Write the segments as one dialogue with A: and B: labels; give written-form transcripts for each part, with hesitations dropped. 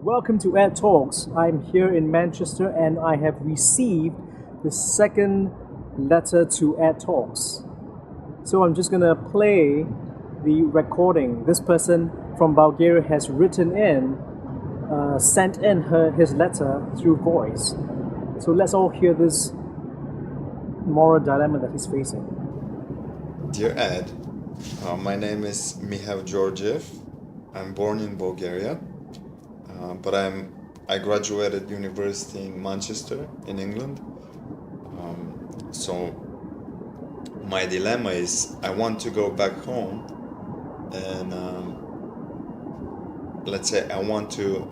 A: Welcome to Ed Talks. I'm here in Manchester and I have received the second letter to Ed Talks. So I'm just gonna play the recording. This person from Bulgaria has sent in his letter through voice. So let's all hear this moral dilemma that he's facing.
B: Dear Ed, my name is Mihail Georgiev. I'm born in Bulgaria, but I graduated university in Manchester in England. So my dilemma is I want to go back home, and let's say I want to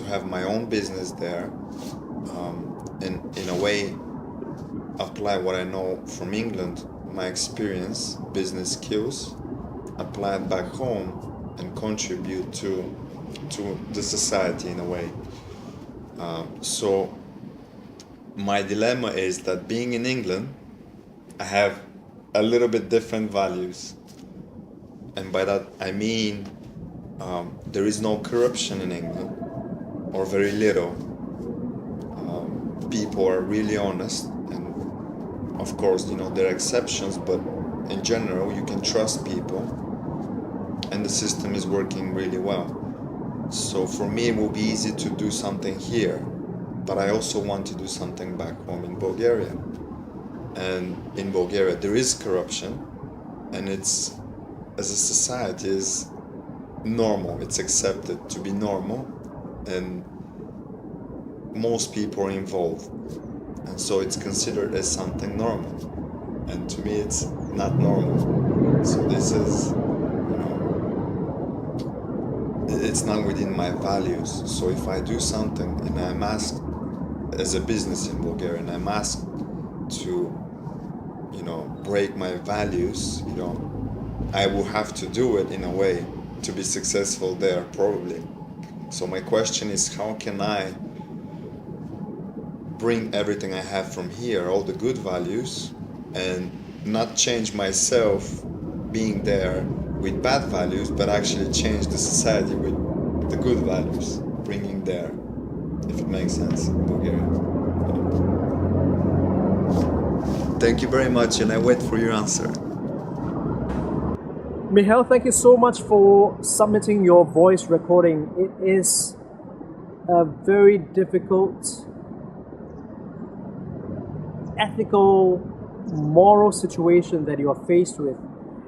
B: have my own business there, and in a way apply what I know from England, my experience, business skills, apply it back home and contribute to the society in a way. So my dilemma is that being in England, I have a little bit different values. And by that I mean there is no corruption in England, or very little. People are really honest, and of course, there are exceptions, but in general, you can trust people, and the system is working really well. So for me, it will be easy to do something here, but I also want to do something back home in Bulgaria. And in Bulgaria, there is corruption, and it's, as a society, is normal. It's accepted to be normal, and most people are involved, and so it's considered as something normal, and to me it's not normal. So this is, it's not within my values. So if I do something and I'm asked as a business in Bulgaria, and I'm asked to break my values, I will have to do it in a way to be successful there, probably. So my question is, how can I bring everything I have from here, all the good values, and not change myself being there with bad values, but actually change the society with the good values, bringing there, if it makes sense, in Bulgaria. Thank you very much, and I wait for your answer.
A: Mihail, thank you so much for submitting your voice recording. It is a very difficult ethical, moral situation that you are faced with,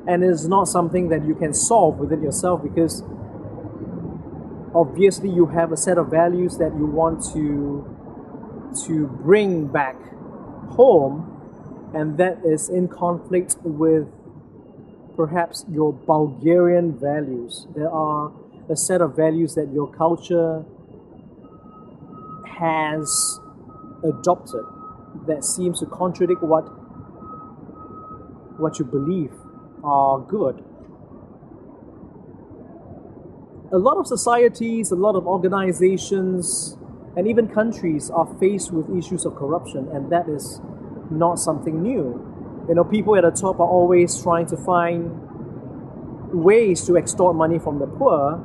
A: and it is not something that you can solve within yourself, because obviously you have a set of values that you want to bring back home, and that is in conflict with perhaps your Bulgarian values. There are a set of values that your culture has adopted that seems to contradict what you believe are good. A lot of societies, a lot of organizations, and even countries are faced with issues of corruption, and that is not something new. People at the top are always trying to find ways to extort money from the poor,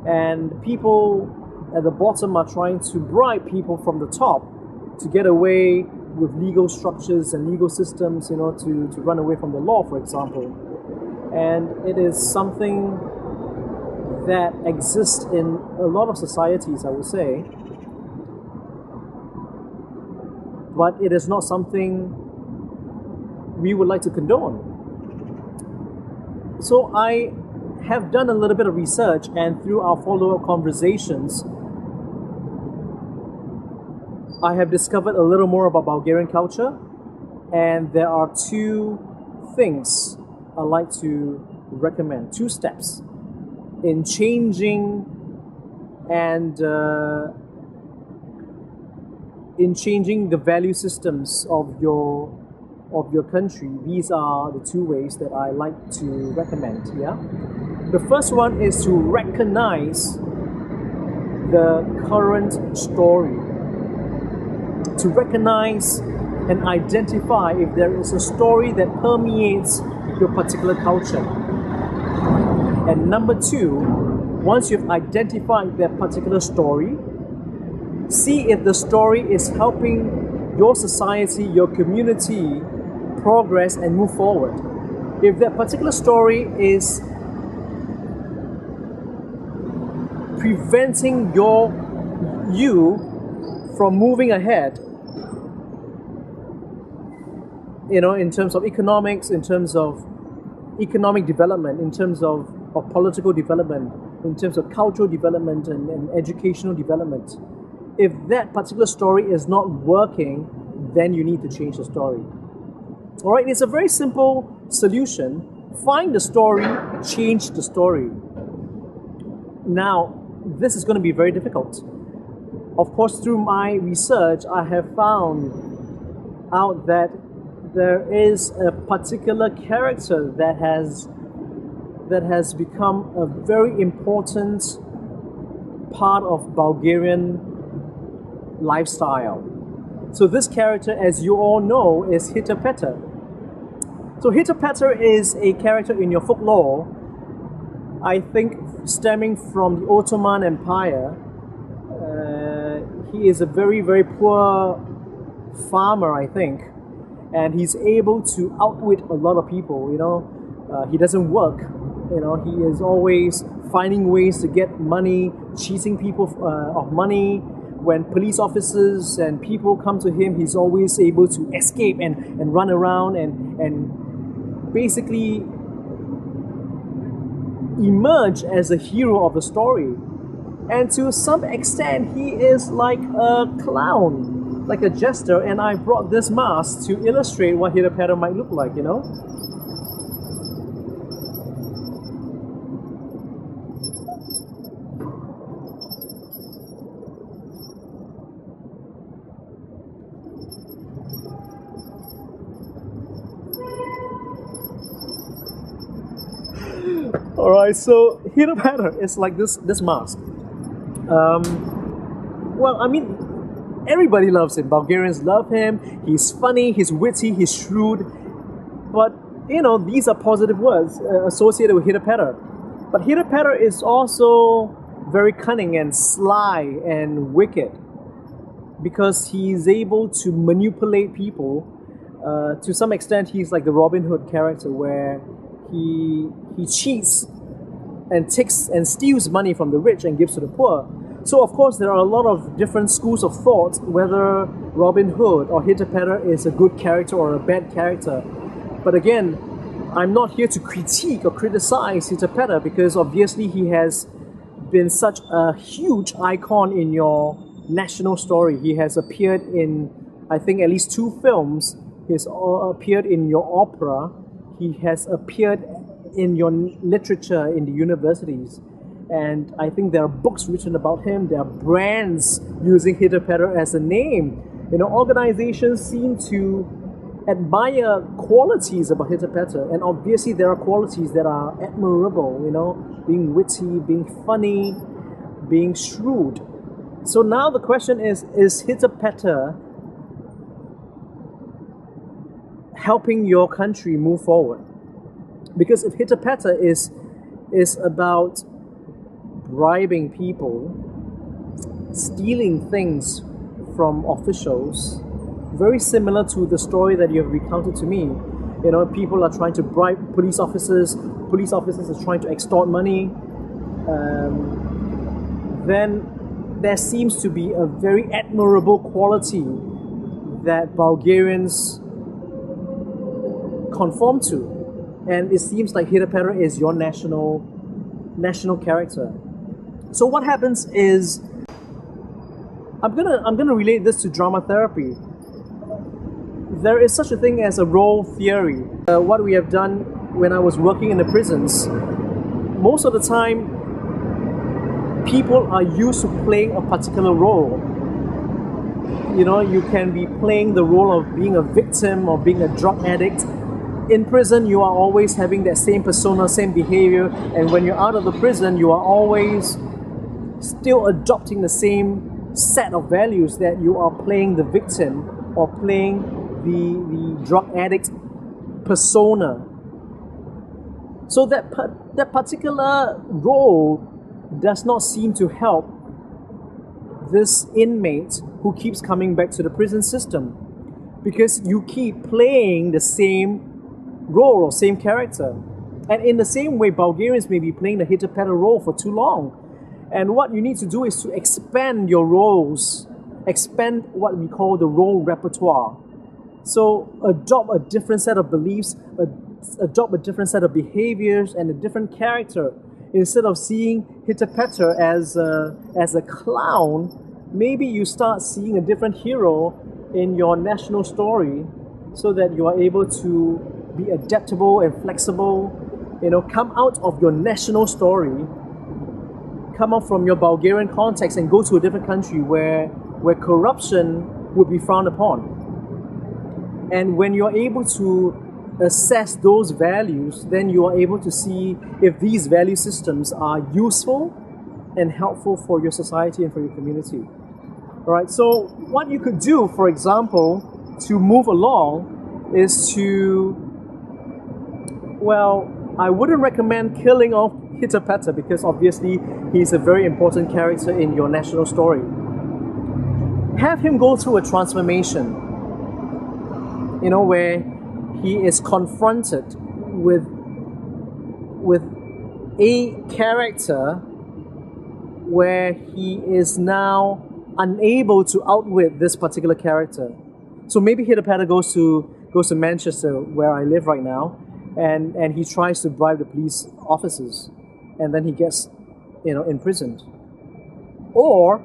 A: and people at the bottom are trying to bribe people from the top to get away with legal structures and legal systems, to run away from the law, for example. And it is something that exists in a lot of societies, I would say, but it is not something we would like to condone. So I have done a little bit of research, and through our follow-up conversations, I have discovered a little more about Bulgarian culture, and there are two things I'd like to recommend, two steps in changing the value systems of your country. These are the two ways that I like to recommend. The first one is to recognize the current story, to recognize and identify if there is a story that permeates your particular culture. And number two once you've identified that particular story, see if the story is helping your society, your community progress and move forward. If that particular story is preventing you from moving ahead, in terms of economics, in terms of economic development, in terms of political development, in terms of cultural development and educational development. If that particular story is not working, then you need to change the story. All right, it's a very simple solution. Find the story, change the story. Now, this is going to be very difficult. Of course, through my research, I have found out that there is a particular character that has become a very important part of Bulgarian lifestyle. So this character, as you all know, is Hitler. So Hitler is a character in your folklore, I think stemming from the Ottoman Empire. He is a very, very poor farmer, I think, and he's able to outwit a lot of people. He doesn't work. He is always finding ways to get money, cheating people of money. When police officers and people come to him, he's always able to escape and run around and basically emerge as a hero of the story. And to some extent, he is like a clown, like a jester, and I brought this mask to illustrate what Hitler might look like, Alright, so Hitler is like this mask. Everybody loves him. Bulgarians love him. He's funny, he's witty, he's shrewd. But, these are positive words associated with Hitler. But Hitler is also very cunning and sly and wicked because he's able to manipulate people. To some extent, he's like the Robin Hood character where he cheats and takes and steals money from the rich and gives to the poor. So of course there are a lot of different schools of thought whether Robin Hood or Hitler is a good character or a bad character. But again, I'm not here to critique or criticize Hitler because obviously he has been such a huge icon in your national story. He has appeared in, I think, at least 2 films. He's appeared in your opera. He has appeared in your literature in the universities. And I think there are books written about him. There are brands using Hitler as a name. Organizations seem to admire qualities about Hitler. And obviously there are qualities that are admirable, being witty, being funny, being shrewd. So now the question is Hitler helping your country move forward? Because if Hitler is about bribing people, stealing things from officials, very similar to the story that you have recounted to me. People are trying to bribe police officers are trying to extort money, then there seems to be a very admirable quality that Bulgarians conform to. And it seems like Hitler is your national character. So what happens is, I'm gonna relate this to drama therapy. There is such a thing as a role theory. What we have done when I was working in the prisons, most of the time, people are used to playing a particular role. You can be playing the role of being a victim or being a drug addict. In prison, you are always having that same persona, same behavior, and when you're out of the prison, you are always still adopting the same set of values that you are playing the victim or playing the drug addict persona. So that particular role does not seem to help this inmate who keeps coming back to the prison system, because you keep playing the same role or same character. And in the same way, Bulgarians may be playing the hitter-petter role for too long. And what you need to do is to expand your roles, expand what we call the role repertoire. So adopt a different set of beliefs, adopt a different set of behaviors and a different character. Instead of seeing hitter-petter as a clown, maybe you start seeing a different hero in your national story, so that you are able to be adaptable and flexible. Come out of your national story, come out from your Bulgarian context and go to a different country where corruption would be frowned upon. And when you're able to assess those values, then you are able to see if these value systems are useful and helpful for your society and for your community. All right, so what you could do, for example, to move along is to, well, I wouldn't recommend killing off hitter-petter, because obviously he's a very important character in your national story. Have him go through a transformation, where he is confronted with a character where he is now unable to outwit this particular character. So maybe hitter-petter goes to Manchester, where I live right now, and he tries to bribe the police officers, and then he gets imprisoned. Or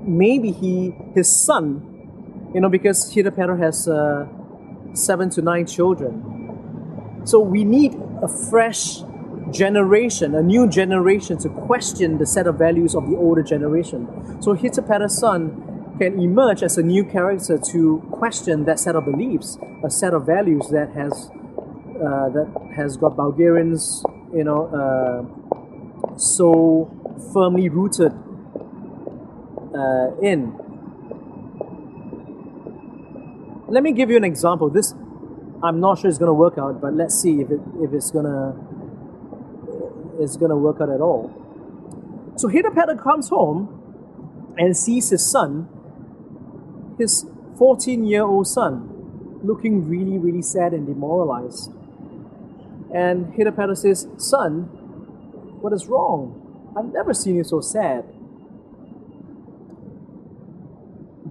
A: maybe his son, because hitter-petter has 7 to 9 children. So we need a fresh generation, a new generation, to question the set of values of the older generation. So hitter-petter's son can emerge as a new character to question that set of beliefs, a set of values that has got Bulgarians, so firmly rooted in. Let me give you an example. This, I'm not sure it's going to work out, but let's see if it's going to work out at all. So hitter-petter comes home and sees his son, his 14-year-old son, looking really, really sad and demoralized. And hitter-petter says, "Son, what is wrong? I've never seen you so sad."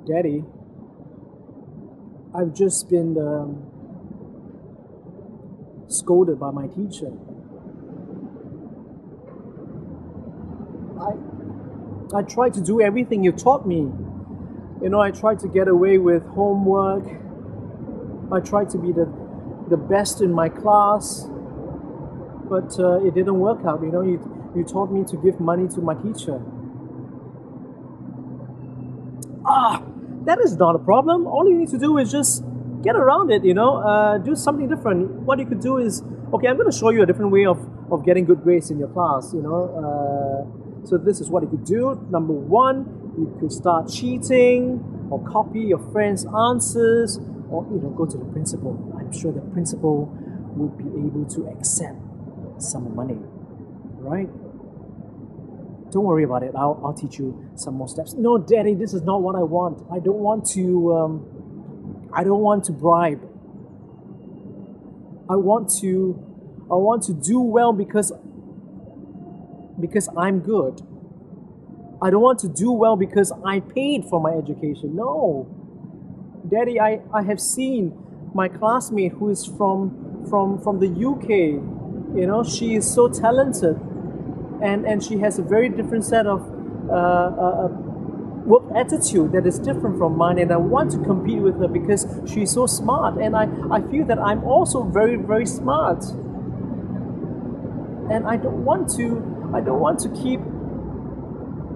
A: "Daddy, I've just been scolded by my teacher. I tried to do everything you taught me. I tried to get away with homework. I tried to be the best in my class, but it didn't work out. You taught me to give money to my teacher." That is not a problem. All you need to do is just get around it, do something different. What you could do is, okay, I'm going to show you a different way of getting good grades in your class, So this is what you could do. Number 1, you could start cheating or copy your friend's answers, or go to the principal. I'm sure the principal would be able to accept some money, right? Don't worry about it. I'll teach you some more steps. "No, Daddy, this is not what I want. I don't want to bribe. I want to do well because I'm good. I don't want to do well because I paid for my education. No, Daddy, I have seen my classmate who is from the UK. She is so talented. And she has a very different set of work attitude that is different from mine, and I want to compete with her because she's so smart, and I feel that I'm also very, very smart, and I don't want to keep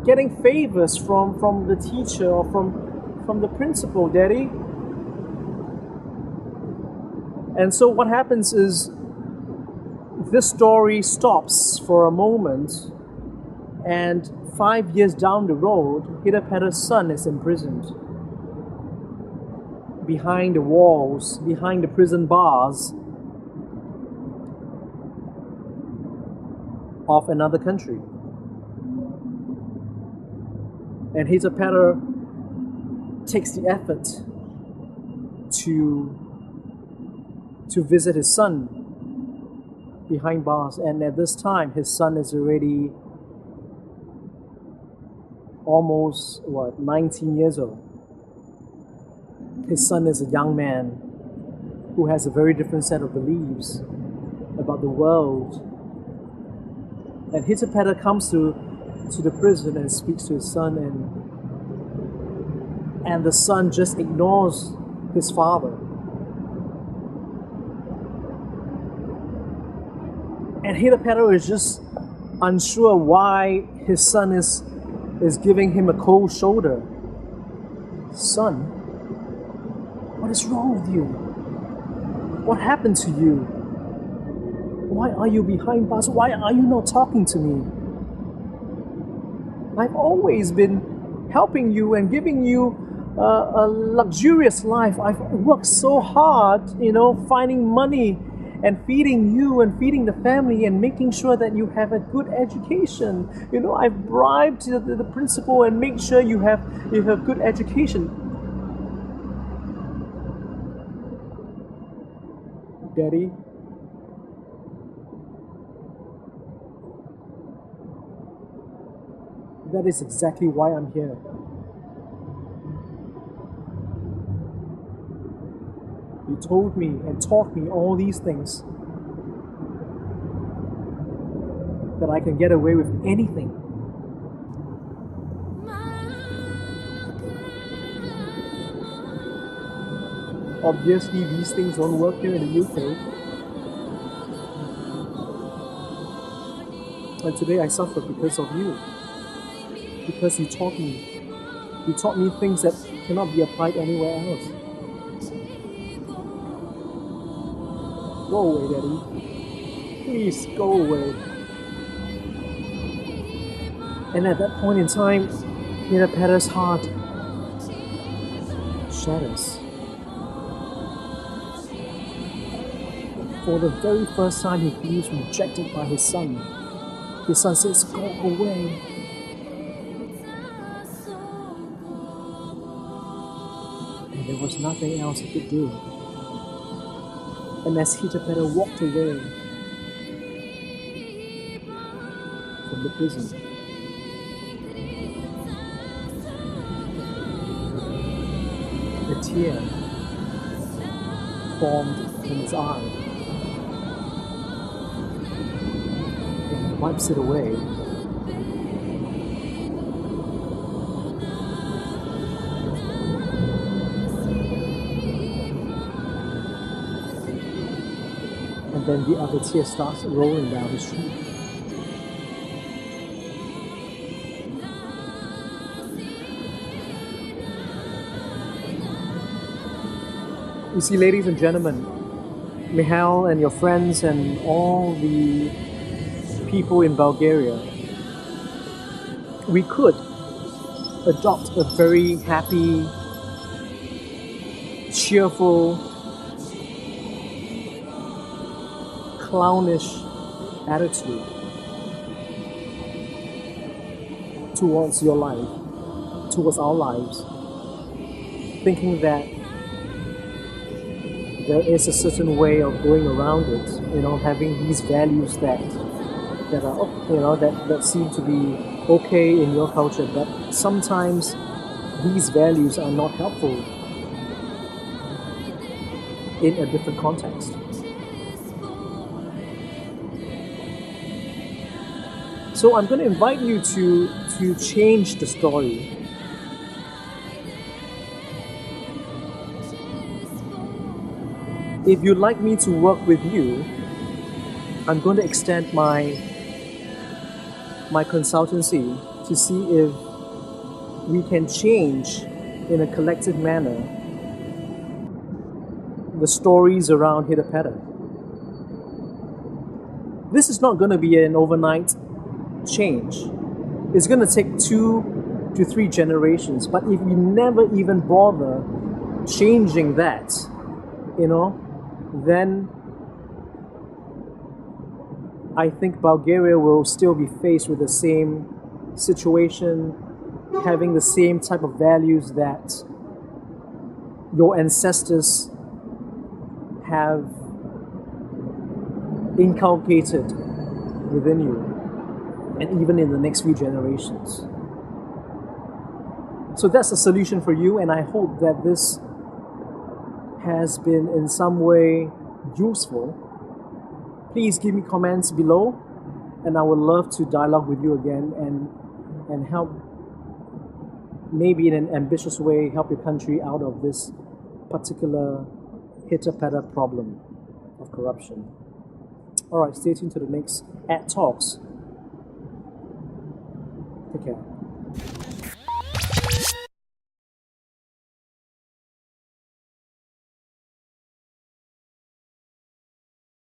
A: getting favors from the teacher or from the principal, Daddy." And so what happens is, this story stops for a moment, and 5 years down the road, hitter-petter's son is imprisoned behind the walls, behind the prison bars of another country. And Hitapeta takes the effort to visit his son behind bars, and at this time his son is already almost 19 years old. His son is a young man who has a very different set of beliefs about the world. And Hitapeta comes to the prison and speaks to his son, and the son just ignores his father. And Hitapeta is just unsure why his son is giving him a cold shoulder. Son, what is wrong with you? What happened to you? Why are you behind bars? Why are you not talking to me? I've always been helping you and giving you a luxurious life. I've worked so hard, finding money and feeding you and feeding the family and making sure that you have a good education. I've bribed the principal and make sure you have good education. Daddy, that is exactly why I'm here. You told me and taught me all these things, that I can get away with anything. Obviously, these things don't work here in the UK. And today I suffer because of you. Because you taught me. You taught me things that cannot be applied anywhere else. Go away, Daddy. Please go away. And at that point in time, Hitapeta's heart shatters. For the very first time, he feels rejected by his son. His son says, "Go away." And there was nothing else he could do. And as Hitapeta walked away from the prison, a tear formed in his eye. And he wipes it away. And then the other tear starts rolling down his cheek. You see, ladies and gentlemen, Mihail and your friends and all the people in Bulgaria, we could adopt a very happy, cheerful, clownish attitude towards your life, towards our lives, thinking that there is a certain way of going around it, having these values that are, that seem to be okay in your culture, but sometimes these values are not helpful in a different context. So I'm going to invite you to change the story. If you'd like me to work with you, I'm going to extend my consultancy to see if we can change in a collective manner the stories around Hitapeta. This is not going to be an overnight change. It's going to take 2 to 3 generations, but if we never even bother changing that, then I think Bulgaria will still be faced with the same situation, having the same type of values that your ancestors have inculcated within you, and even in the next few generations. So that's the solution for you, and I hope that this has been in some way useful. Please give me comments below, and I would love to dialogue with you again and help, maybe in an ambitious way, help your country out of this particular hitter-patter problem of corruption. Alright, stay tuned to the next Talks. Take care.